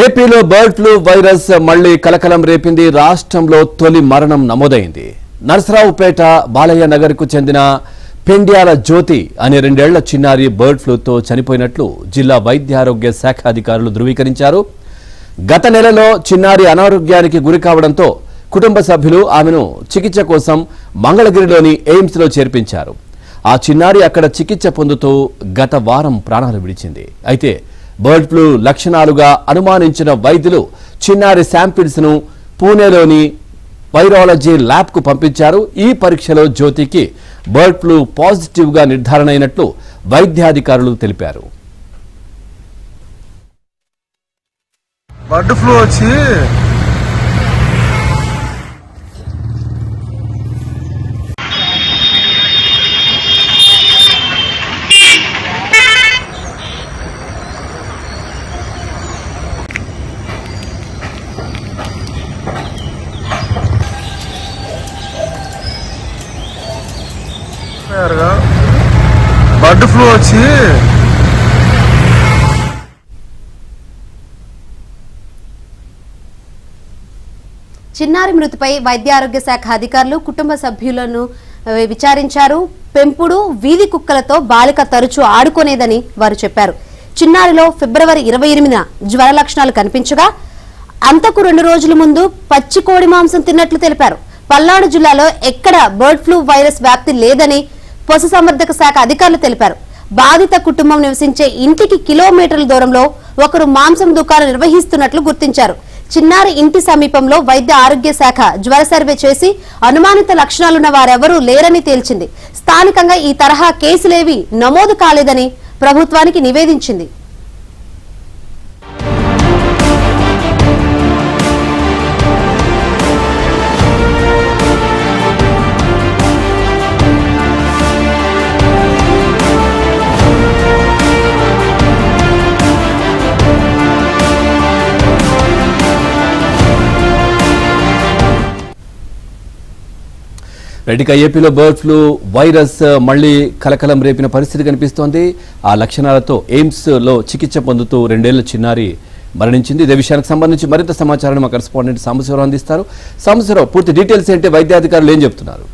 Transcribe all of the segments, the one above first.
ఏపీలో bird flu virus మళ్లీ కలకలం రేపింది. రాష్ట్రంలో తొలి మరణం నమోదైంది. నరసరావుపేట బాలయ్య నగర్ కు చెందిన పెండ్యాల జ్యోతి అనే 2 ఏళ్ల చిన్నారి బర్డ్ ఫ్లూతో చనిపోయినట్లు జిల్లా వైద్యారోగ్య శాఖ అధికారులు ధృవీకరించారు. గత నెలలో చిన్నారి అనారోగ్యానికి గురి కావడంతో కుటుంబ సభ్యులు ఆమెను చికిత్స కోసం మంగళగిరిలోని ఎయిమ్స్ లో చేర్పించారు. ఆ చిన్నారి అక్కడ చికిత్స పొందుతూ గత వారం ప్రాణాలు విడిచింది. అయితే బర్డ్ ఫ్లూ లక్షణాలుగా అనుమానించిన వైద్యులు చిన్నారి శాంపిల్స్ ను పూణేలోని వైరాలజీ ల్యాబ్ కు పంపించారు. ఈ పరీక్షలో జ్యోతికి బర్డ్ ఫ్లూ పాజిటివ్ గా నిర్ధారణ అయినట్లు వైద్యాధికారులు తెలిపారు. బర్డ్ ఫ్లూ వచ్చి చిన్నారి మృతిపై వైద్యారోగ్య శాఖ అధికారులు కుటుంబ సభ్యులను విచారించారు. పెంపుడు వీధి కుక్కలతో బాలిక తరచూ ఆడుకునేదని వారు చెప్పారు. చిన్నారిలో ఫిబ్రవరి 28న జ్వర లక్షణాలు కనిపించగా అంతకు 2 రోజుల ముందు పచ్చి కోడి మాంసం తిన్నట్లు తెలిపారు. పల్నాడు జిల్లాలో ఎక్కడ బర్డ్ ఫ్లూ వైరస్ వ్యాప్తి లేదని పశుసంవర్ధక శాఖ అధికారులు తెలిపారు. బాధిత కుటుంబం నివసించే ఇంటికి కిలోమీటర్ల దూరంలో ఒకరు మాంసం దుకాణం నిర్వహిస్తున్నట్లు గుర్తించారు. చిన్నారి ఇంటి సమీపంలో వైద్య ఆరోగ్య శాఖ జ్వర సర్వే చేసి అనుమానిత లక్షణాలున్న వారెవరూ లేరని తేల్చింది. స్థానికంగా ఈ తరహా కేసులేవీ నమోదు కాలేదని ప్రభుత్వానికి నివేదించింది. రెడ్డిగా ఏపీలో బర్డ్ ఫ్లూ వైరస్ మళ్లీ కలకలం రేపిన పరిస్థితి కనిపిస్తోంది. ఆ లక్షణాలతో ఎయిమ్స్ లో చికిత్స పొందుతూ 2 ఏళ్ల చిన్నారి మరణించింది. ఇదే విషయానికి సంబంధించి మరింత సమాచారాన్ని మా కరెస్పాండెంట్ సాంబశివరావు అందిస్తారు. సాంబశివరావు, పూర్తి డీటెయిల్స్ ఏంటి? వైద్యాధికారులు ఏం చెప్తున్నారు?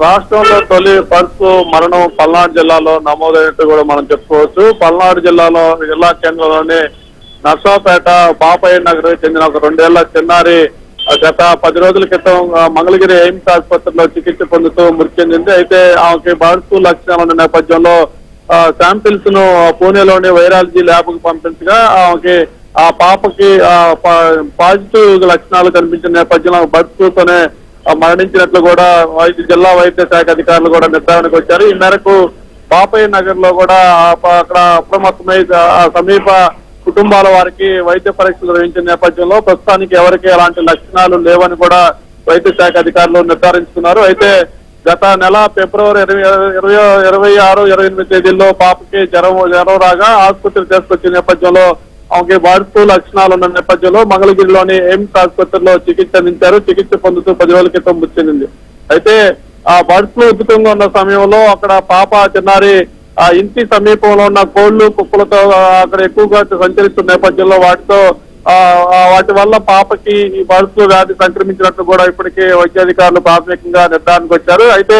రాష్ట్రంలో తొలి బర్డ్ ఫ్లూ మరణం పల్నాడు జిల్లాలో నమోదైనట్టు కూడా మనం చెప్పుకోవచ్చు. పల్నాడు జిల్లాలో జిల్లా కేంద్రంలోని నర్సాపేట బాపయ్య నగర్ చెందిన ఒక 2 ఏళ్ల చిన్నారి గత 10 రోజుల క్రితం మంగళగిరి ఎయిమ్స్ ఆసుపత్రిలో చికిత్స పొందుతూ మృతి చెందింది. అయితే ఆమెకి బర్డ్ ఫ్లూ లక్షణాలు ఉన్న నేపథ్యంలో శాంపిల్స్ ను పూణేలోని వైరాలజీ ల్యాబ్ కు పంపించగా ఆమెకి ఆ పాపకి పాజిటివ్ లక్షణాలు కనిపించిన నేపథ్యంలో బర్డ్ ఫ్లూతోనే మరణించినట్లు కూడా జిల్లా వైద్య శాఖ అధికారులు కూడా నిర్ధారణకు వచ్చారు. ఈ మేరకు బాపయ్య నగర్ లో కూడా అక్కడ అప్రమత్తమై సమీప కుటుంబాల వారికి వైద్య పరీక్షలు నిర్వహించిన నేపథ్యంలో ప్రస్తుతానికి ఎవరికి ఎలాంటి లక్షణాలు లేవని కూడా వైద్య శాఖ అధికారులు నిర్ధారించుకున్నారు. అయితే గత నెల ఫిబ్రవరి 26, 28 తేదీల్లో పాపకి జ్వరం రాగా ఆసుపత్రి తీసుకొచ్చిన నేపథ్యంలో ఆమెకి బర్డ్ ఫ్లూ లక్షణాలు ఉన్న నేపథ్యంలో మంగళగిరిలోని ఎయిమ్స్ ఆసుపత్రిలో చికిత్స అందించారు. చికిత్స పొందుతూ 10 రోజుల క్రితం మృతి చెందింది. అయితే ఆ బర్డ్ ఫ్లూ ఉధృతంగా ఉన్న సమయంలో అక్కడ పాప చిన్నారి ఆ ఇంటి సమీపంలో ఉన్న కోళ్లు కుక్కలతో అక్కడ ఎక్కువగా సంచరిస్తున్న నేపథ్యంలో వాటి వల్ల పాపకి ఈ బర్డ్ ఫ్లూ వ్యాధి సంక్రమించినట్లు కూడా ఇప్పటికే వైద్యాధికారులు ప్రాథమికంగా నిర్ధారణకు వచ్చారు. అయితే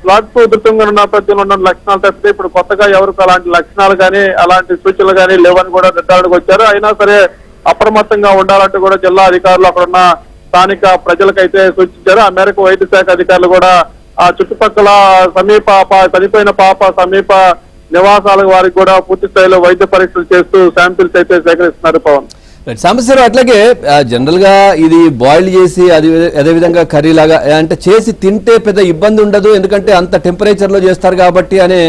బర్డ్ ఫ్లూ ఉధృతంగా ఉన్న నేపథ్యంలో ఉన్న లక్షణాలు తప్పితే ఇప్పుడు కొత్తగా ఎవరికి అలాంటి లక్షణాలు కానీ అలాంటి సూచనలు కానీ లేవని కూడా నిర్ధారణకు వచ్చారు. అయినా సరే అప్రమత్తంగా ఉండాలంటూ కూడా జిల్లా అధికారులు అక్కడున్న స్థానిక ప్రజలకైతే సూచించారు. ఆ మేరకు వైద్య శాఖ అధికారులు కూడా ఆ చుట్టుపక్కల చనిపోయిన పాప సమీప నివాసాల వారికి కూడా పూర్తి స్థాయిలో వైద్య పరీక్షలు చేస్తూ శాంపిల్స్ అయితే సేకరిస్తున్నారు. పవన్, సాంబశివరావు, అట్లాగే జనరల్ గా ఇది బాయిల్ చేసి అదే విధంగా కర్రీ లాగా అంటే చేసి తింటే పెద్ద ఇబ్బంది ఉండదు, ఎందుకంటే అంత టెంపరేచర్ లో చేస్తారు కాబట్టి అనే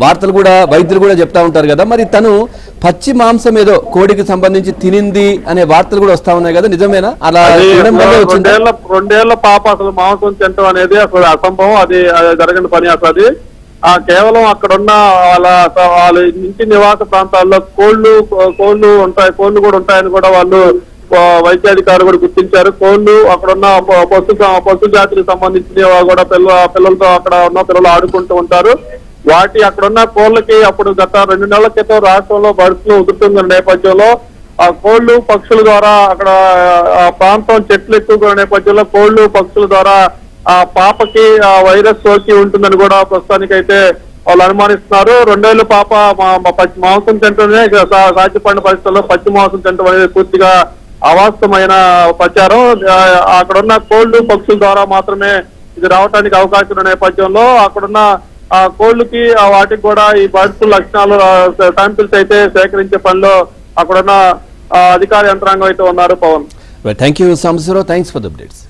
వార్తలు కూడా వైద్యులు కూడా చెప్తా ఉంటారు కదా. మరి తను పచ్చి మాంసం ఏదో కోడికి సంబంధించి తినింది అనే వార్తలు కూడా వస్తా ఉన్నాయి కదా, నిజమేనా? అలా 2 ఏళ్ల పాప అసలు మాంసం తినడం అనేది అసలు అసంభవం, అది జరగని పని. అసలు కేవలం అక్కడున్న వాళ్ళ ఇంటి నివాస ప్రాంతాల్లో కోళ్లు కూడా ఉంటాయని కూడా వాళ్ళు వైద్యాధికారులు కూడా గుర్తించారు. కోళ్లు అక్కడున్న పశు జాతికి సంబంధించిన కూడా పిల్లలతో అక్కడ ఉన్న పిల్లలు ఆడుకుంటూ ఉంటారు. వాటి అక్కడున్న కోళ్ళకి అప్పుడు గత 2 నెలల క్రితం రాష్ట్రంలో బర్డ్ ఫ్లూ ఉధృతున్న నేపథ్యంలో ఆ కోళ్లు పక్షుల ద్వారా అక్కడ ఆ ప్రాంతం చెట్లు ఎక్కువ నేపథ్యంలో కోళ్లు పక్షుల ద్వారా ఆ పాపకి ఆ వైరస్ సోకి ఉంటుందని కూడా ప్రస్తుతానికైతే వాళ్ళు అనుమానిస్తున్నారు. 2 ఏళ్ల పాప పచ్చి మాంసం తింటూనే సాధ్యపడిన పరిస్థితుల్లో పచ్చి మాంసం తింటం అనేది పూర్తిగా అవాస్తవమైన ప్రచారం. అక్కడున్న కోళ్లు పక్షుల ద్వారా మాత్రమే ఇది రావడానికి అవకాశం ఉన్న నేపథ్యంలో అక్కడున్న ఆ కోళ్లకి వాటికి కూడా ఈ బర్డ్ ఫ్లూ లక్షణాలు శాంపిల్స్ అయితే సేకరించే పనిలో అక్కడున్న అధికార యంత్రాంగం అయితే ఉన్నారు. Pavan, thank you Sambasivarao, thanks for the updates.